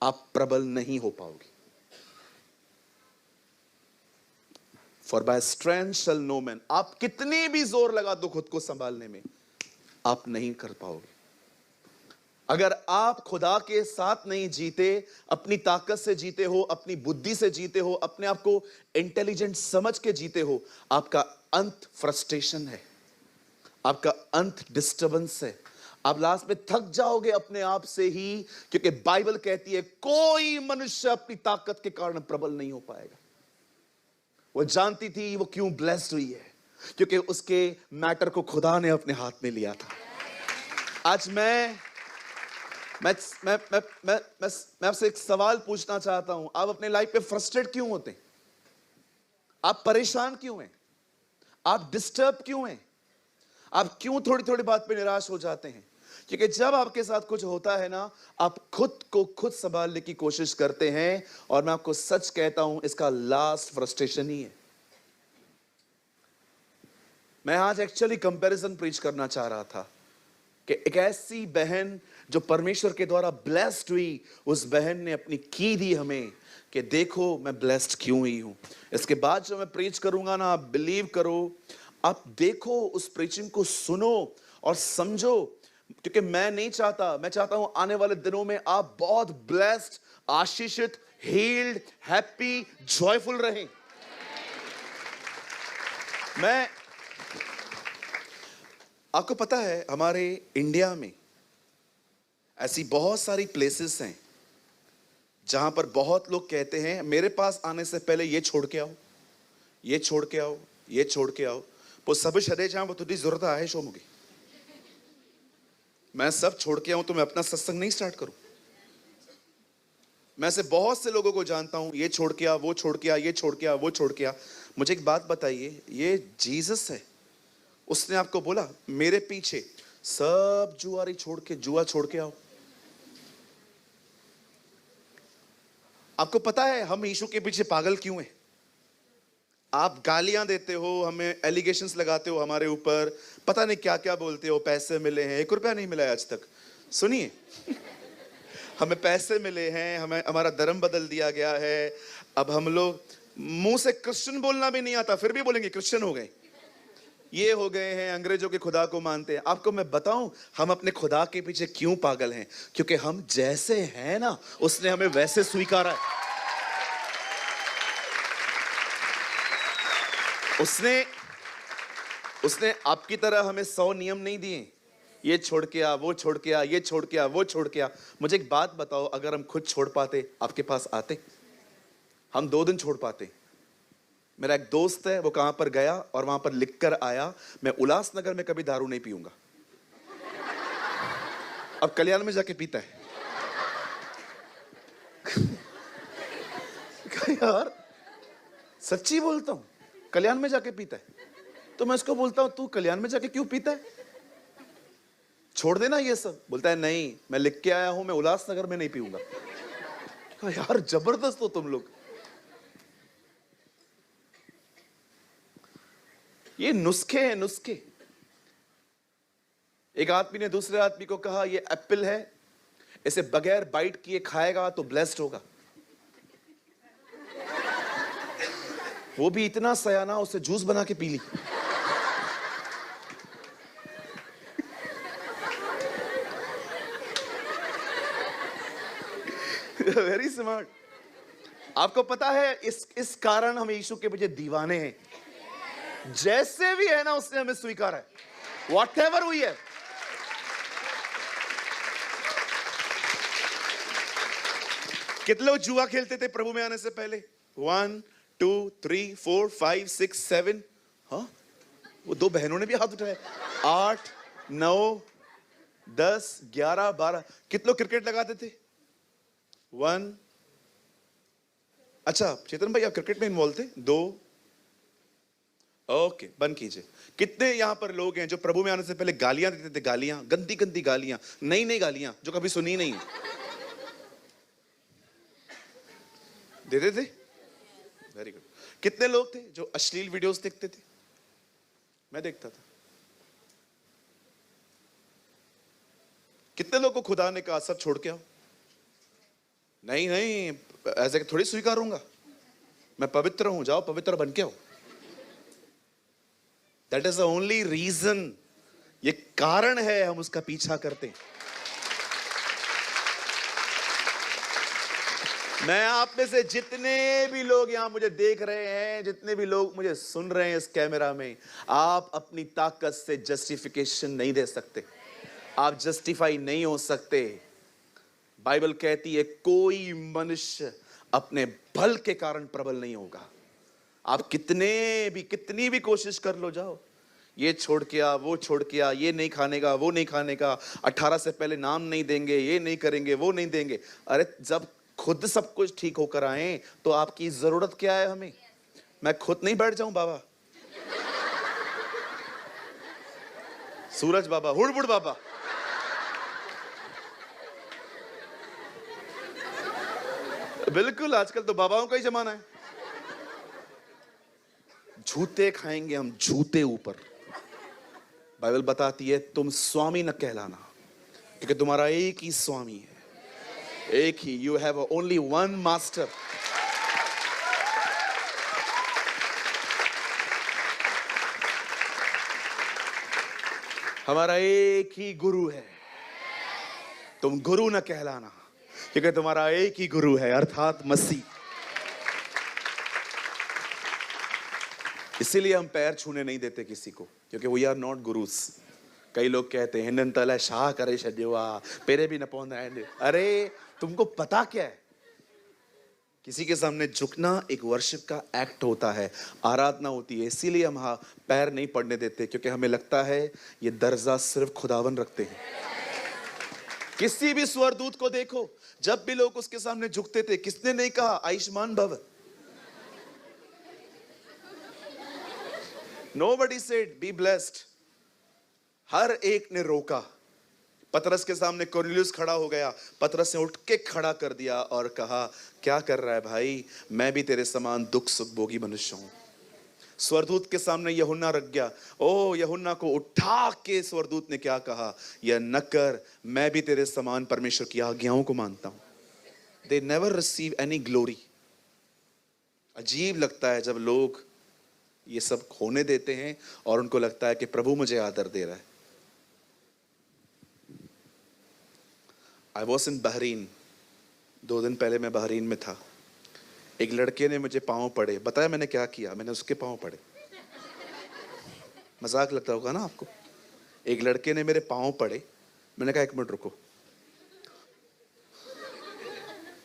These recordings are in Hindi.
आप प्रबल नहीं हो पाओगे। For by strength shall no man, आप कितनी भी जोर लगा दो खुद को संभालने में, आप नहीं कर पाओगे। अगर आप खुदा के साथ नहीं जीते, अपनी ताकत से जीते हो, अपनी बुद्धि से जीते हो, अपने आप को इंटेलिजेंट समझ के जीते हो, आपका अंत फ्रस्ट्रेशन है, आपका अंत डिस्टर्बेंस है। आप लास्ट में थक जाओगे अपने आप से ही, क्योंकि बाइबल कहती है कोई मनुष्य अपनी ताकत के कारण प्रबल नहीं हो पाएगा। वो जानती थी वो क्यों ब्लेस्ड हुई है, क्योंकि उसके मैटर को खुदा ने अपने हाथ में लिया था। आज मैं आपसे एक सवाल पूछना चाहता हूं। आप अपने लाइफ पे फ्रस्ट्रेट क्यों होते हैं? आप परेशान क्यों हैं? आप डिस्टर्ब क्यों हैं? आप क्यों थोड़ी थोड़ी बात पे निराश हो जाते हैं? क्योंकि जब आपके साथ कुछ होता है ना, आप खुद को खुद संभालने की कोशिश करते हैं, और मैं आपको सच कहता हूं, इसका लास्ट फ्रस्ट्रेशन ही है। मैं आज एक्चुअली कंपैरिजन प्रीच करना चाह रहा था कि एक ऐसी बहन जो परमेश्वर के द्वारा ब्लेस्ड हुई, उस बहन ने अपनी की दी हमें कि देखो मैं ब्लेस्ड क्यों हुई हूं। इसके बाद जो मैं प्रीच करूंगा ना, आप बिलीव करो, आप देखो उस प्रीचिंग को, सुनो और समझो, क्योंकि मैं नहीं चाहता, मैं चाहता हूं आने वाले दिनों में आप बहुत ब्लेस्ड, आशीषित, हील्ड, हैप्पी, जॉयफुल रहें। मैं आपको पता है हमारे इंडिया में ऐसी बहुत सारी प्लेसेस हैं जहां पर बहुत लोग कहते हैं मेरे पास आने से पहले ये छोड़ के आओ, ये छोड़ के आओ, ये छोड़ के आओ। वो सब छड़े जहां वो तुझी जरूरत है शो मुझे, मैं सब छोड़ के आऊं तो मैं अपना सत्संग नहीं स्टार्ट करूं। मैं से बहुत से लोगों को जानता हूं, ये छोड़ के आ, वो छोड़ के आ, ये छोड़ के आ, वो छोड़ के आ। मुझे एक बात बताइए, ये जीसस है, उसने आपको बोला मेरे पीछे सब जुआरी छोड़ के, जुआ छोड़ के आओ? आपको पता है हम यीशु के पीछे पागल क्यों हैं? आप गालियां देते हो, हमें एलिगेशंस लगाते हो हमारे ऊपर, पता नहीं क्या क्या बोलते हो, पैसे मिले हैं, 1 रुपया नहीं मिला है आज तक। सुनिए हमें पैसे मिले हैं, हमें हमारा धर्म बदल दिया गया है। अब हम लोग मुंह से क्रिश्चियन बोलना भी नहीं आता, फिर भी बोलेंगे क्रिश्चियन हो गए, ये हो गए हैं, अंग्रेजों के खुदा को मानते हैं। आपको मैं बताऊं हम अपने खुदा के पीछे क्यों पागल हैं? क्योंकि हम जैसे हैं ना, उसने हमें वैसे स्वीकारा है। उसने आपकी तरह हमें 100 नियम नहीं दिए, ये छोड़ के आ, वो छोड़ के आ, ये छोड़ के आ, वो छोड़ के आ। मुझे एक बात बताओ, अगर हम खुद छोड़ पाते, आपके पास आते? हम 2 दिन छोड़ पाते। मेरा एक दोस्त है, वो कहां पर गया और वहां पर लिख कर आया, मैं उल्लासनगर में कभी दारू नहीं पीऊंगा। अब कल्याण में जाके पीता है। यार सच्ची बोलता हूं, कल्याण में जाके पीता है। तो मैं उसको बोलता हूं तू कल्याण में जाके क्यों पीता है, छोड़ देना ये सब। बोलता है नहीं, मैं लिख के आया हूं, मैं उल्लासनगर में नहीं पीऊंगा। यार जबरदस्त हो तुम लोग। ये नुस्खे हैं, नुस्खे। एक आदमी ने दूसरे आदमी को कहा ये एप्पल है, इसे बगैर बाइट किए खाएगा तो ब्लेस्ड होगा। वो भी इतना सयाना, उसे जूस बना के पी ली। Very smart. आपको पता है इस कारण हम यीशु के पीछे दीवाने हैं। जैसे भी है ना, उसने हमें स्वीकारा है, व्हाटएवर हुई है। कितने लोग जुआ खेलते थे प्रभु में आने से पहले? 1 2 3 4 5 6 7। हाँ, वो 2 बहनों ने भी हाथ उठाया। 8 9 10 11 12। कितने लोग क्रिकेट लगाते थे? 1। अच्छा चेतन भाई, आप क्रिकेट में इन्वॉल्व थे? 2। ओके, बंद कीजिए। कितने यहां पर लोग हैं जो प्रभु में आने से पहले गालियां देते थे? गालियां, गंदी गंदी गालियां, नई नई गालियां जो कभी सुनी नहीं देते थे। Very good. कितने लोग थे जो अश्लील वीडियोस देखते थे? मैं देखता था। कितने लोगों को खुदा ने कहा सब छोड़ के आओ? नहीं नहीं, ऐसे थोड़ी स्वीकारूंगा, मैं पवित्र हूं, जाओ पवित्र बन के आओ। That is the only reason, ये कारण है हम उसका पीछा करते हैं। मैं आप में से जितने भी लोग यहां मुझे देख रहे हैं, जितने भी लोग मुझे सुन रहे हैं इस कैमरा में, आप अपनी ताकत से जस्टिफिकेशन नहीं दे सकते, आप जस्टिफाई नहीं हो सकते। बाइबल कहती है कोई मनुष्य अपने बल के कारण प्रबल नहीं होगा। आप कितनी भी कोशिश कर लो, जाओ ये छोड़ के आ, वो छोड़ के आ, ये नहीं खाने का, वो नहीं खाने का, 18 से पहले नाम नहीं देंगे, ये नहीं करेंगे, वो नहीं देंगे। अरे जब खुद सब कुछ ठीक होकर आए तो आपकी जरूरत क्या है हमें? मैं खुद नहीं बैठ जाऊं बाबा, सूरज बाबा, हुड़बुड़ बाबा, बिल्कुल आजकल तो बाबाओं का ही जमाना है। जूते खाएंगे हम, जूते ऊपर। बाइबल बताती है तुम स्वामी न कहलाना, क्योंकि तुम्हारा एक ही स्वामी है, एक ही, you have only one master. हमारा एक ही गुरु है, तुम गुरु न कहलाना, क्योंकि तुम्हारा एक ही गुरु है, अर्थात मसीह। इसीलिए हम पैर छूने नहीं देते किसी को, क्योंकि वी आर नॉट गुरुस। कई लोग कहते हैं हिंदन तला शाह करे छड्योआ, पेरे भी न पौंदा है। अरे तुमको पता क्या है, किसी के सामने झुकना एक वर्शिप का एक्ट होता है, आराधना होती है। इसीलिए हम पैर नहीं पड़ने देते, क्योंकि हमें लगता है ये दर्जा सिर्फ खुदावन रखते हैं। किसी भी स्वरदूत को देखो, जब भी लोग उसके सामने झुकते थे, किसने नहीं कहा आयुष्मान भव? Nobody said be blessed. हर एक ने रोका। पतरस के सामने कोर्नेलियुस खड़ा हो गया, पतरस ने उठ के खड़ा कर दिया और कहा क्या कर रहा है भाई, मैं भी तेरे समान दुख सुख भोगी मनुष्य हूं। स्वरदूत के सामने यूहन्ना रख गया, ओ यूहन्ना को उठा के स्वरदूत ने क्या कहा, यह न कर, मैं भी तेरे समान परमेश्वर की आज्ञाओं को मानता हूं। They never receive any glory. अजीब लगता है जब लोग ये सब खोने देते हैं और उनको लगता है कि प्रभु मुझे आदर दे रहा है। आई वॉज इन बहरीन, 2 दिन पहले मैं बहरीन में था। एक लड़के ने मुझे पाँव पड़े, बताया मैंने क्या किया, मैंने उसके पाँव पड़े। मजाक लगता होगा ना आपको। एक लड़के ने मेरे पाँव पड़े, मैंने कहा 1 मिनट रुको,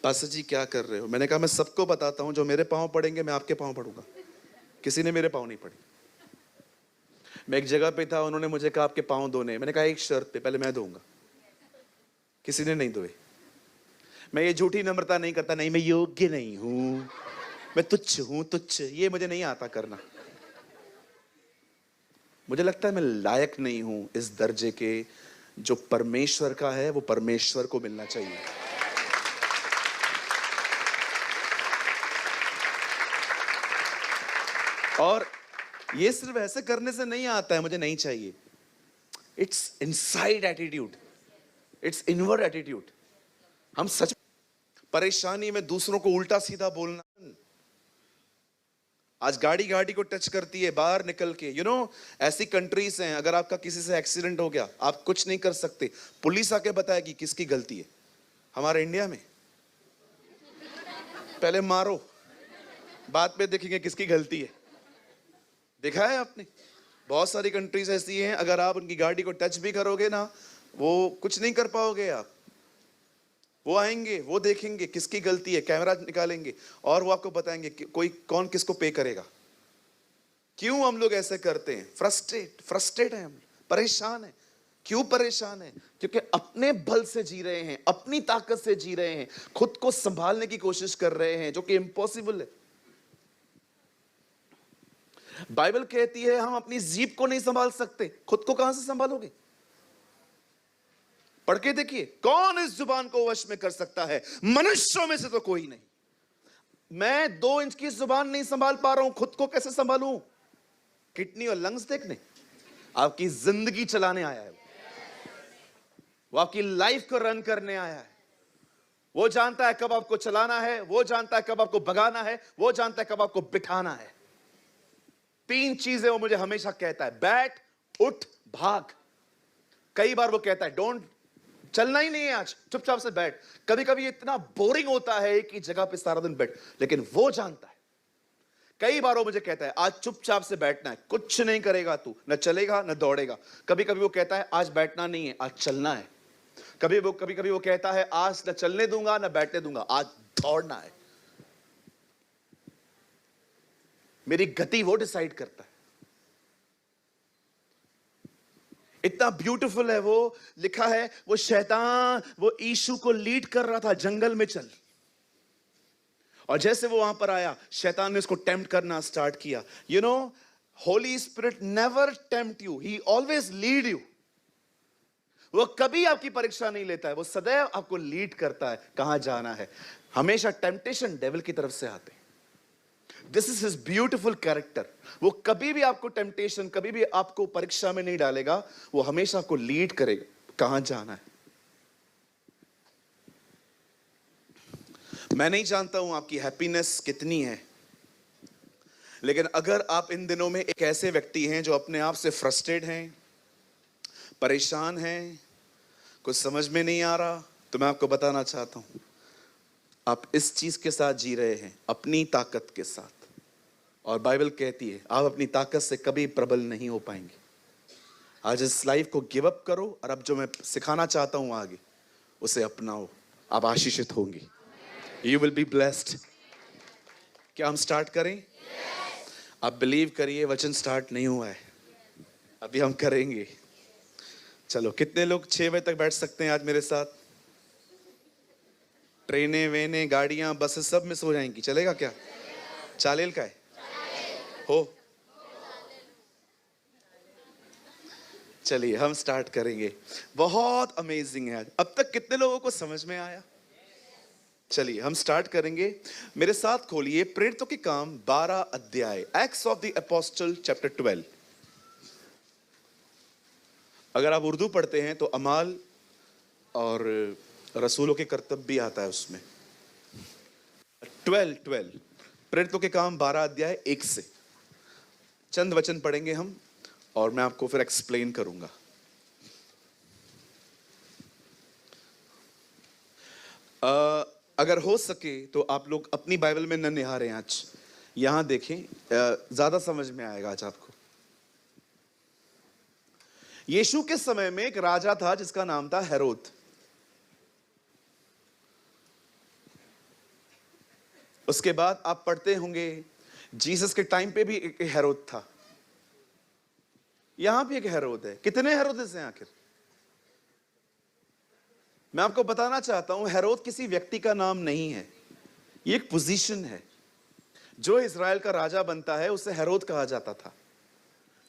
पास्टर जी क्या कर रहे हो? मैंने कहा मैं सबको बताता हूं, जो मेरे पाँव पड़ेंगे मैं आपके पाँव पड़ूंगा। किसी ने मेरे पाँव नहीं पड़े। मैं एक जगह पे था, उन्होंने मुझे कहा आपके पाँव धोने, मैंने कहा एक शर्त पे, पहले मैं धोऊंगा। किसी ने नहीं धोए। मैं ये झूठी नम्रता नहीं करता, नहीं मैं योग्य नहीं हूं, मैं तुच्छ हूं, तुच्छ, ये मुझे नहीं आता करना। मुझे लगता है मैं लायक नहीं हूं इस दर्जे के, जो परमेश्वर का है वो परमेश्वर को मिलना चाहिए। और ये सिर्फ ऐसे करने से नहीं आता है, मुझे नहीं चाहिए। It's inside attitude, it's inward attitude. हम सच परेशानी में दूसरों को उल्टा सीधा बोलना, आज गाड़ी को टच करती है बाहर निकल के, यू नो ऐसी कंट्रीज हैं, अगर आपका किसी से एक्सीडेंट हो गया आप कुछ नहीं कर सकते, पुलिस आके बताएगी किसकी गलती है। हमारे इंडिया में पहले मारो, बाद में देखेंगे किसकी गलती है। देखा है आपने? बहुत सारी कंट्रीज ऐसी हैं, अगर आप उनकी गाड़ी को टच भी करोगे ना, वो कुछ नहीं कर पाओगे आप। वो आएंगे, वो देखेंगे किसकी गलती है, कैमरा निकालेंगे और वो आपको बताएंगे कि कौन किसको पे करेगा। क्यों हम लोग ऐसे करते हैं? फ्रस्ट्रेट हैं हम, परेशान हैं। क्यों परेशान हैं? क्योंकि अपने बल से जी रहे हैं, अपनी ताकत से जी रहे हैं, खुद को संभालने की कोशिश कर रहे हैं, जो कि इम्पॉसिबल है। बाइबल कहती है हम अपनी जीभ को नहीं संभाल सकते, खुद को कहां से संभालोगे? पढ़ के देखिए, कौन इस जुबान को वश में कर सकता है? मनुष्यों में से तो कोई नहीं। मैं 2 इंच की जुबान नहीं संभाल पा रहा हूं, खुद को कैसे संभालूं? किडनी और लंग्स देखने, आपकी जिंदगी चलाने आया है वो आपकी लाइफ को रन करने आया है। वो जानता है कब आपको चलाना है, वो जानता है कब आपको भगाना है, वो जानता है कब आपको बिठाना है। 3 चीजें वो मुझे हमेशा कहता है, बैठ, उठ, भाग। कई बार वो कहता है डोंट, चलना ही नहीं है आज, चुपचाप से बैठ। कभी कभी इतना बोरिंग होता है कि जगह पे सारा दिन बैठ, लेकिन वो जानता है। कई बार वो मुझे कहता है आज चुपचाप से बैठना है, कुछ नहीं करेगा तू, न चलेगा न दौड़ेगा। कभी कभी वो कहता है आज बैठना नहीं है, आज चलना है। कभी कभी वो कहता है आज न चलने दूंगा न बैठने दूंगा, आज दौड़ना है। मेरी गति वो डिसाइड करता है। इतना ब्यूटीफुल है वो, लिखा है वो शैतान वो यीशु को लीड कर रहा था, जंगल में चल। और जैसे वो वहां पर आया, शैतान ने उसको टेम्प्ट करना स्टार्ट किया। You know, Holi spirit never tempt you, he always lead you. वो कभी आपकी परीक्षा नहीं लेता है, वो सदैव आपको लीड करता है कहां जाना है। हमेशा टेम्पटेशन डेविल की तरफ से आते हैं। This is his beautiful character. वो कभी भी आपको टेम्पटेशन, कभी भी आपको परीक्षा में नहीं डालेगा, वो हमेशा आपको लीड करेगा कहां जाना है। मैं नहीं जानता हूं आपकी हैप्पीनेस कितनी है, लेकिन अगर आप इन दिनों में एक ऐसे व्यक्ति हैं जो अपने आप से फ्रस्ट्रेट हैं, परेशान हैं, कुछ समझ में नहीं आ रहा, तो मैं आपको बताना चाहता हूं, आप इस चीज के साथ जी रहे हैं, अपनी ताकत के साथ। और बाइबल कहती है आप अपनी ताकत से कभी प्रबल नहीं हो पाएंगे। आज इस लाइफ को गिव अप करो, और अब जो मैं सिखाना चाहता हूं आगे, उसे अपनाओ, आप आशीषित होंगे। You will be blessed. क्या हम स्टार्ट करें? आप बिलीव करिए, वचन स्टार्ट नहीं हुआ है, अभी हम करेंगे। चलो, कितने लोग 6 बजे तक बैठ सकते हैं आज मेरे साथ? ट्रेनें वेने गाड़ियां बसेस सब मिस हो जाएंगी, चलेगा क्या? चालेल का है हो? चलिए हम स्टार्ट करेंगे। बहुत अमेजिंग है आज। अब तक कितने लोगों को समझ में आया? चलिए हम स्टार्ट करेंगे। मेरे साथ खोलिए प्रेरितों के काम 12 अध्याय, acts of the apostle chapter 12। अगर आप उर्दू पढ़ते हैं तो अमाल और रसूलों के कर्तव्य भी आता है उसमें। 12 प्रेरितों के काम 12 अध्याय 1 से चंद वचन पढ़ेंगे हम, और मैं आपको फिर एक्सप्लेन करूंगा। अगर हो सके तो आप लोग अपनी बाइबल में न निहारें, आज यहां देखें, ज्यादा समझ में आएगा आज आपको। यीशु के समय में एक राजा था जिसका नाम था हेरोद। उसके बाद आप पढ़ते होंगे जीसस के टाइम पे भी एक हेरोद था। यहां भी एक हेरोद है। कितने हेरोदेस हैं आखिर? मैं आपको बताना चाहता हूं, हेरोद किसी व्यक्ति का नाम नहीं है, ये एक पोजीशन है। जो इजराइल का राजा बनता है उसे हेरोद कहा जाता था,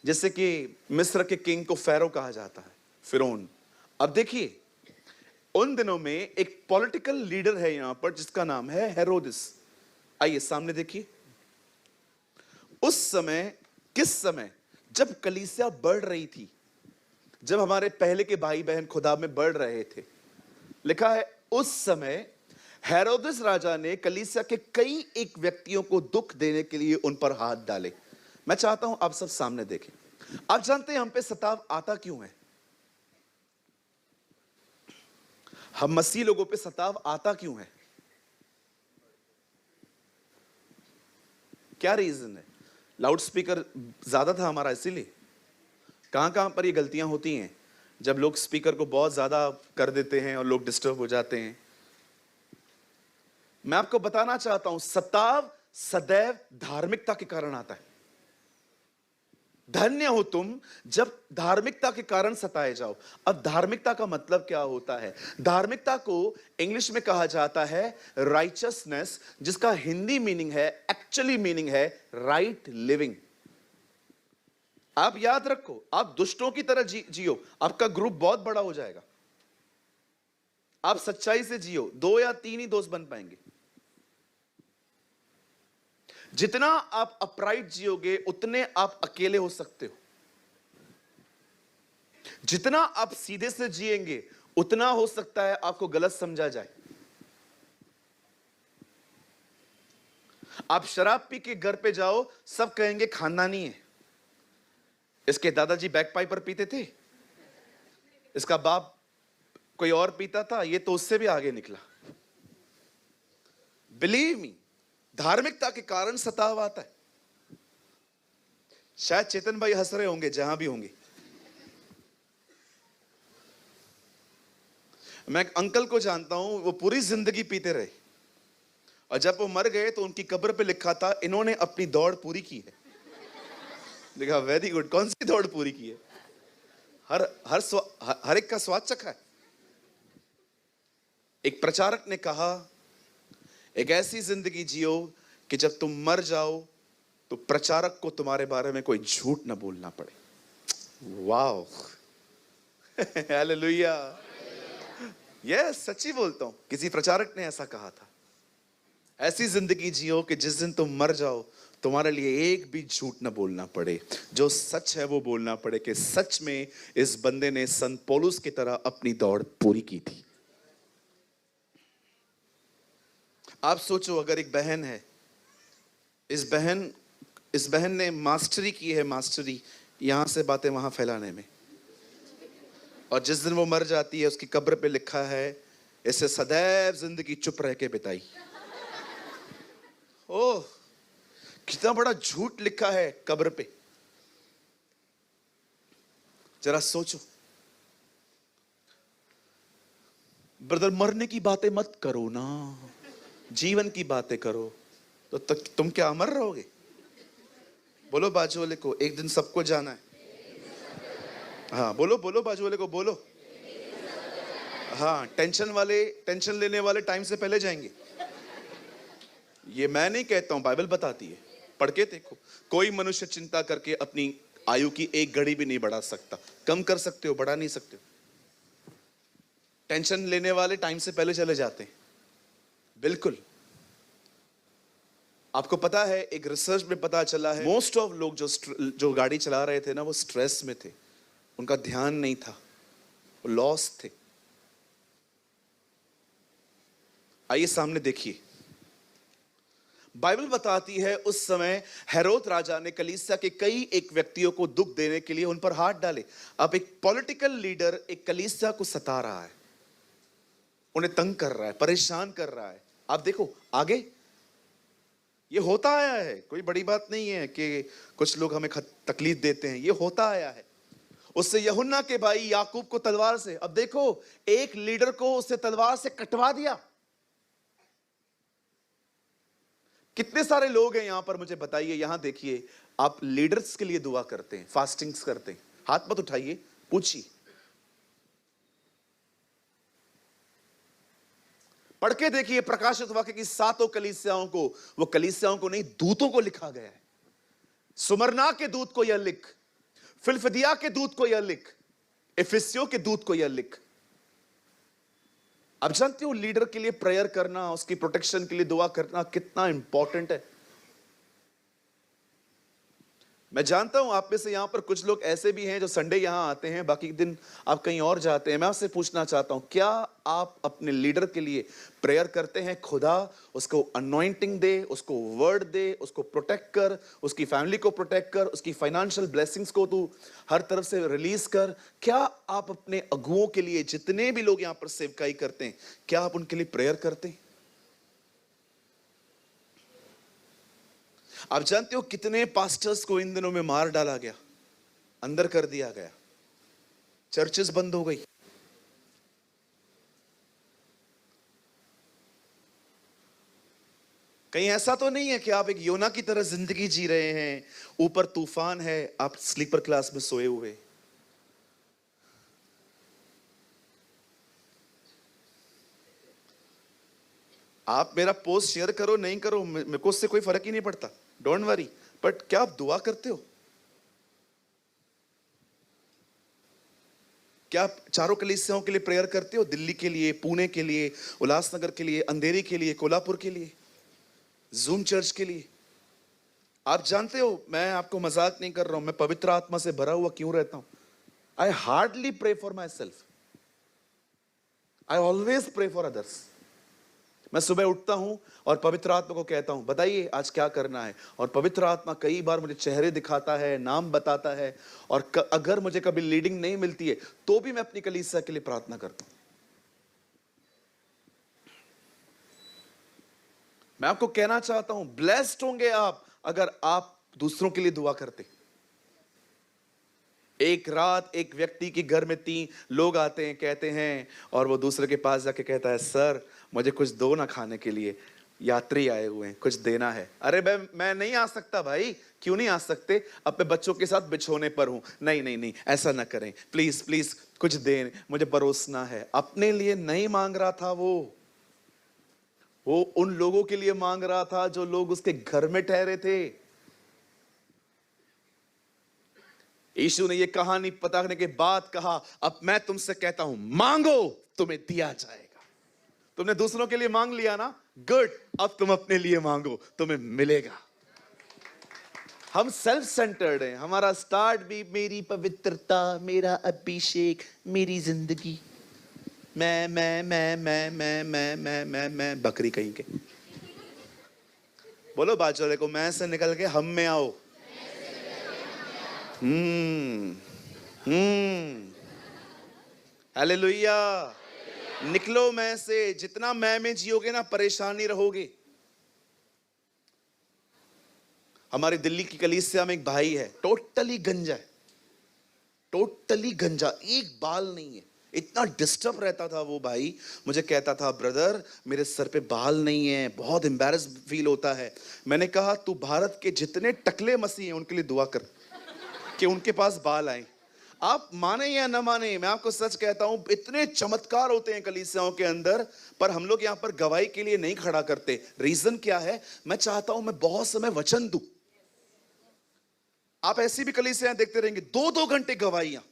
जैसे कि मिस्र के किंग को फेरो कहा जाता है, फिरौन। अब देखिए, उन दिनों में एक पॉलिटिकल लीडर है यहां पर जिसका नाम है हेरोदिस। आइए सामने देखिए। उस समय, किस समय? जब कलीसिया बढ़ रही थी, जब हमारे पहले के भाई बहन खुदा में बढ़ रहे थे। लिखा है उस समय हेरोदिस राजा ने कलीसिया के कई एक व्यक्तियों को दुख देने के लिए उन पर हाथ डाले। मैं चाहता हूं आप सब सामने देखें। आप जानते हैं हम पे सताव आता क्यों है? हम मसीह लोगों पे सताव आता क्यों है? क्या रीजन है? लाउड स्पीकर ज्यादा था हमारा, इसीलिए। कहां कहां पर ये गलतियां होती हैं जब लोग स्पीकर को बहुत ज्यादा कर देते हैं और लोग डिस्टर्ब हो जाते हैं। मैं आपको बताना चाहता हूं, सताव सदैव धार्मिकता के कारण आता है। धन्य हो तुम जब धार्मिकता के कारण सताए जाओ। अब धार्मिकता का मतलब क्या होता है? धार्मिकता को इंग्लिश में कहा जाता है राइचसनेस, जिसका हिंदी मीनिंग है, एक्चुअली मीनिंग है राइट लिविंग। आप याद रखो, आप दुष्टों की तरह जियो, आपका ग्रुप बहुत बड़ा हो जाएगा। आप सच्चाई से जियो, 2 या 3 ही दोस्त बन पाएंगे। जितना आप अपराइट जियोगे उतने आप अकेले हो सकते हो। जितना आप सीधे से जिएंगे उतना हो सकता है आपको गलत समझा जाए। आप शराब पी के घर पे जाओ, सब कहेंगे खानदानी है, इसके दादाजी बैकपाइपर पीते थे, इसका बाप कोई और पीता था, ये तो उससे भी आगे निकला। बिलीव मी, धार्मिकता के कारण सताव आता है। शायद चेतन भाई हंस रहे होंगे जहां भी होंगे। मैं एक अंकल को जानता हूं, वो पूरी जिंदगी पीते रहे और जब वो मर गए तो उनकी कब्र पे लिखा था, इन्होंने अपनी दौड़ पूरी की है। देखा, वेरी गुड। कौन सी दौड़ पूरी की है? हर एक का स्वाद चखा है। एक प्रचारक ने कहा, एक ऐसी जिंदगी जियो कि जब तुम मर जाओ तो प्रचारक को तुम्हारे बारे में कोई झूठ ना बोलना पड़े। Wow, hallelujah. यस, सच्ची बोलता हूं, किसी प्रचारक ने ऐसा कहा था। ऐसी जिंदगी जियो कि जिस दिन तुम मर जाओ तुम्हारे लिए एक भी झूठ ना बोलना पड़े, जो सच है वो बोलना पड़े कि सच में इस बंदे ने संत पौलुस की तरह अपनी दौड़ पूरी की थी। आप सोचो, अगर एक बहन है, इस बहन ने मास्टरी की है, मास्टरी यहां से बातें वहां फैलाने में, और जिस दिन वो मर जाती है उसकी कब्र पे लिखा है, इसे सदैव जिंदगी चुप रह के बिताई। ओह, कितना बड़ा झूठ लिखा है कब्र पे। जरा सोचो। ब्रदर, मरने की बातें मत करो ना, जीवन की बातें करो। तो तुम क्या अमर रहोगे? बोलो बाजू वाले को, एक दिन सबको जाना है। हाँ, बोलो बोलो, बाजू वाले को बोलो। हाँ, टेंशन लेने वाले टाइम से पहले जाएंगे। ये मैं नहीं कहता हूं, बाइबल बताती है, पढ़ के देखो। कोई मनुष्य चिंता करके अपनी आयु की एक घड़ी भी नहीं बढ़ा सकता। कम कर सकते हो, बढ़ा नहीं सकते हो। टेंशन लेने वाले टाइम से पहले चले जाते हैं। बिल्कुल। आपको पता है, एक रिसर्च में पता चला है, मोस्ट ऑफ लोग जो गाड़ी चला रहे थे ना, वो स्ट्रेस में थे, उनका ध्यान नहीं था, वो लॉस थे। आइए सामने देखिए, बाइबल बताती है उस समय हेरोद राजा ने कलीसिया के कई एक व्यक्तियों को दुख देने के लिए उन पर हाथ डाले। अब एक पॉलिटिकल लीडर एक कलीसिया को सता रहा है, उन्हें तंग कर रहा है, परेशान कर रहा है। आप देखो आगे, ये होता आया है, कोई बड़ी बात नहीं है कि कुछ लोग हमें तकलीफ देते हैं, ये होता आया है। उससे यूहन्ना के भाई याकूब को तलवार से, अब देखो, एक लीडर को उससे तलवार से कटवा दिया। कितने सारे लोग हैं यहां पर, मुझे बताइए। यहां देखिए, आप लीडर्स के लिए दुआ करते हैं, फास्टिंग्स करते हैं, हाथ मत उठाइए, पूछिए, पढ़ के देखिए प्रकाशित वाक्य की 7 कलीसियाओं को, वो कलीसियाओं को नहीं, दूतों को लिखा गया है। सुमरना के दूत को यह लिख, फिलफदिया के दूत को यह लिख, इफिसियों के दूत को यह लिख। अब जानते हो लीडर के लिए प्रेयर करना, उसकी प्रोटेक्शन के लिए दुआ करना कितना इंपॉर्टेंट है। मैं जानता हूं आप में से यहां पर कुछ लोग ऐसे भी हैं जो संडे यहां आते हैं, बाकी दिन आप कहीं और जाते हैं। मैं आपसे पूछना चाहता हूं, क्या आप अपने लीडर के लिए प्रेयर करते हैं? खुदा उसको अनॉइंटिंग दे, उसको वर्ड दे, उसको प्रोटेक्ट कर, उसकी फैमिली को प्रोटेक्ट कर, उसकी फाइनेंशियल ब्लेसिंग्स को तू हर तरफ से रिलीज कर। क्या आप अपने अगुओं के लिए, जितने भी लोग यहां पर सेवकाई करते हैं, क्या आप उनके लिए प्रेयर करते हैं? आप जानते हो कितने पास्टर्स को इन दिनों में मार डाला गया, अंदर कर दिया गया, चर्चेस बंद हो गई। कहीं ऐसा तो नहीं है कि आप एक योना की तरह जिंदगी जी रहे हैं, ऊपर तूफान है, आप स्लीपर क्लास में सोए हुए। आप मेरा पोस्ट शेयर करो नहीं करो, मेरे को उससे कोई फर्क ही नहीं पड़ता, डोंट वरी। बट क्या आप दुआ करते हो? क्या आप चारों कलीसियाओं के लिए प्रेयर करते हो? दिल्ली के लिए, पुणे के लिए, उल्लासनगर के लिए, अंधेरी के लिए, कोल्हापुर के लिए, जूम चर्च के लिए। आप जानते हो, मैं आपको मजाक नहीं कर रहा हूं, मैं पवित्र आत्मा से भरा हुआ क्यों रहता हूं? I hardly pray for myself, I always pray for others. मैं सुबह उठता हूं और पवित्र आत्मा को कहता हूं बताइए आज क्या करना है, और पवित्र आत्मा कई बार मुझे चेहरे दिखाता है, नाम बताता है, और अगर मुझे कभी लीडिंग नहीं मिलती है तो भी मैं अपनी कलीसिया के लिए प्रार्थना करता हूं। मैं आपको कहना चाहता हूं ब्लेस्ड होंगे आप अगर आप दूसरों के लिए दुआ करते। एक रात एक व्यक्ति के घर में 3 लोग आते हैं, कहते हैं, और वो दूसरे के पास जाके कहता है सर मुझे कुछ दो ना खाने के लिए, यात्री आए हुए हैं, कुछ देना है। अरे मैं नहीं आ सकता भाई। क्यों नहीं आ सकते? अपने बच्चों के साथ बिछोने पर हूं। नहीं नहीं नहीं ऐसा ना करें, प्लीज प्लीज कुछ दें, मुझे परोसना है। अपने लिए नहीं मांग रहा था, वो उन लोगों के लिए मांग रहा था जो लोग उसके घर में ठहरे थे। यीशु ने ये कहानी बताने के बाद कहा अब मैं तुमसे कहता हूं मांगो तुम्हें दिया जाएगा। तुमने दूसरों के लिए मांग लिया ना, गुड, अब तुम अपने लिए मांगो तुम्हें मिलेगा। हम सेल्फ सेंटर्ड हैं, हमारा स्टार्ट भी मेरी पवित्रता, मेरा अभिषेक, मेरी जिंदगी, मैं बकरी कहीं के। बोलो बाजू वाले को मैं से निकल के हम में आओ। हालेलुया। निकलो मैं से। जितना मैं में जियोगे ना परेशान नहीं रहोगे। हमारी दिल्ली की कलीसिया में एक भाई है, टोटली गंजा है, टोटली गंजा, एक बाल नहीं है। इतना डिस्टर्ब रहता था वो भाई, मुझे कहता था ब्रदर मेरे सर पे बाल नहीं है, बहुत एम्बैरस फील होता है। मैंने कहा तू भारत के जितने टकले मसीह हैं उनके लिए दुआ कर कि उनके पास बाल आए। आप माने या ना माने, मैं आपको सच कहता हूं इतने चमत्कार होते हैं कलीसियाओं के अंदर, पर हम लोग यहां पर गवाही के लिए नहीं खड़ा करते। रीजन क्या है? मैं चाहता हूं मैं बहुत समय वचन दूं। आप ऐसी भी कलीसियां देखते रहेंगे 2-2 घंटे गवाहियां,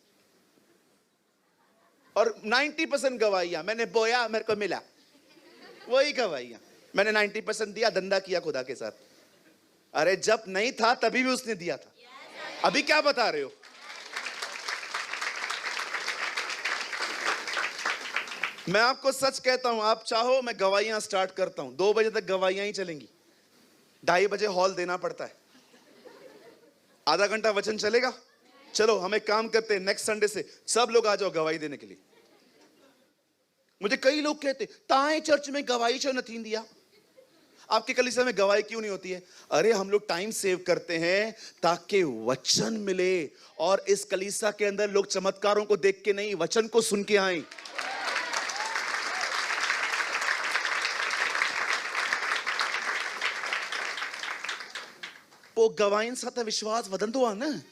और 90% गवाहियां मैंने बोया मेरे को मिला, वही गवाहियां। मैंने 90% दिया, धंधा किया खुदा के साथ। अरे जब नहीं था तभी भी उसने दिया था, अभी क्या बता रहे हो? मैं आपको सच कहता हूं, आप चाहो मैं गवाहियां स्टार्ट करता हूं, 2 बजे तक गवाहियां ही चलेंगी। 2:30 बजे हॉल देना पड़ता है, आधा घंटा वचन चलेगा। चलो हम एक काम करते हैं, नेक्स्ट संडे से सब लोग आ जाओ गवाही देने के लिए। मुझे कई लोग कहते ताए चर्च में गवाही क्यों नहीं दिया, आपके कलीसिया में गवाही क्यों नहीं होती है? अरे हम लोग टाइम सेव करते हैं ताकि वचन मिले, और इस कलीसिया के अंदर लोग चमत्कारों को देख के नहीं वचन को सुन के आए। वो गवाहीन साथ विश्वास वदंतो आ ना,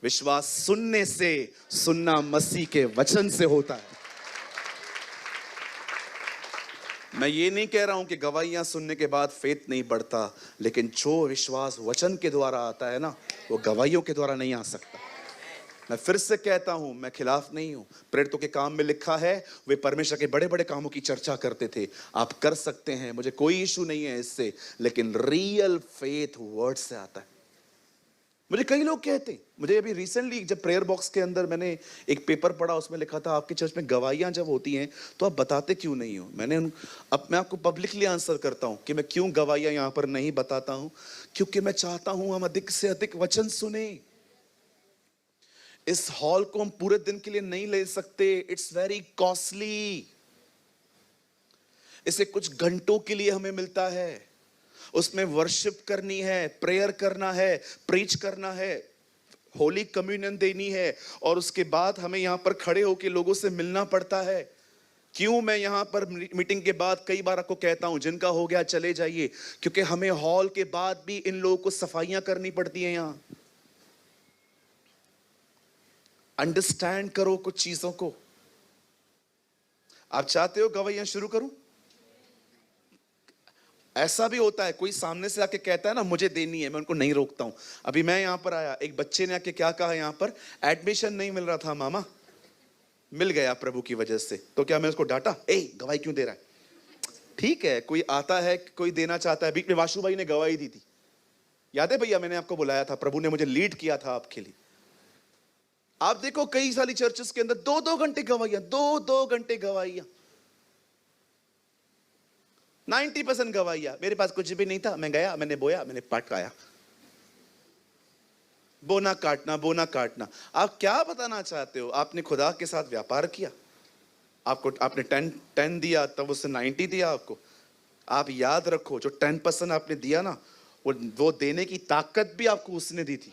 विश्वास सुनने से, सुनना मसीह के वचन से होता है। मैं ये नहीं कह रहा हूं कि गवाहियां सुनने के बाद फेथ नहीं बढ़ता, लेकिन जो विश्वास वचन के द्वारा आता है ना, वो गवाहियों के द्वारा नहीं आ सकता। मैं फिर से कहता हूं, मैं खिलाफ नहीं हूं। प्रेरितों के काम में लिखा है वे परमेश्वर के बड़े बड़े कामों की चर्चा करते थे। आप कर सकते हैं, मुझे कोई इशू नहीं है इससे, लेकिन रियल फेथ वर्ड से आता है। मुझे कई लोग कहते, मुझे अभी रिसेंटली जब प्रेयर बॉक्स के अंदर मैंने एक पेपर पढ़ा, उसमें लिखा था आपकी चर्च में गवाहियां जब होती हैं तो आप बताते क्यों नहीं हो? अब मैं आपको पब्लिकली आंसर करता हूं कि मैं क्यों गवाहियां यहां पर नहीं बताता हूं। क्योंकि मैं चाहता हूं हम अधिक से अधिक वचन सुने। इस हॉल को हम पूरे दिन के लिए नहीं ले सकते, इट्स वेरी कॉस्टली। इसे कुछ घंटों के लिए हमें मिलता है, उसमें वर्शिप करनी है, प्रेयर करना है, प्रीच करना है, होली कम्युनियन देनी है, और उसके बाद हमें यहां पर खड़े होकर लोगों से मिलना पड़ता है। क्यों मैं यहां पर मीटिंग के बाद कई बार आपको कहता हूं जिनका हो गया चले जाइए, क्योंकि हमें हॉल के बाद भी इन लोगों को सफाइयां करनी पड़ती हैं। यहां अंडरस्टैंड करो कुछ चीजों को। आप चाहते हो गवाहियां शुरू करूं? ऐसा भी होता है कोई सामने से आके कहता है ना मुझे देनी है, मैं उनको नहीं रोकता हूं। अभी मैं यहां पर आया, एक बच्चे ने आके क्या कहा, यहां पर एडमिशन नहीं मिल रहा था मामा, मिल गया प्रभु की वजह से। तो क्या मैं उसको डांटा, ए गवाही क्यों दे रहा है? ठीक है, कोई आता है, कोई देना चाहता है। बीच में वाशु भाई ने गवाही दी थी, याद है भैया? मैंने आपको बुलाया था, प्रभु ने मुझे लीड किया था आपके लिए। आप देखो कई सारी चर्चेस के अंदर 2-2 घंटे गवाहियां, 2-2 घंटे गवाहियां। 90% गवाइया, मेरे पास कुछ भी नहीं था, मैं गया, मैंने बोया, मैंने पकाया। बोना काटना, बोना काटना। आप क्या बताना चाहते हो? आपने खुदा के साथ व्यापार किया, आपको आपने 10 दिया, तब उसने 90 दिया आपको। आप याद रखो, जो 10% आपने दिया ना, वो देने की ताकत भी आपको उसने दी थी।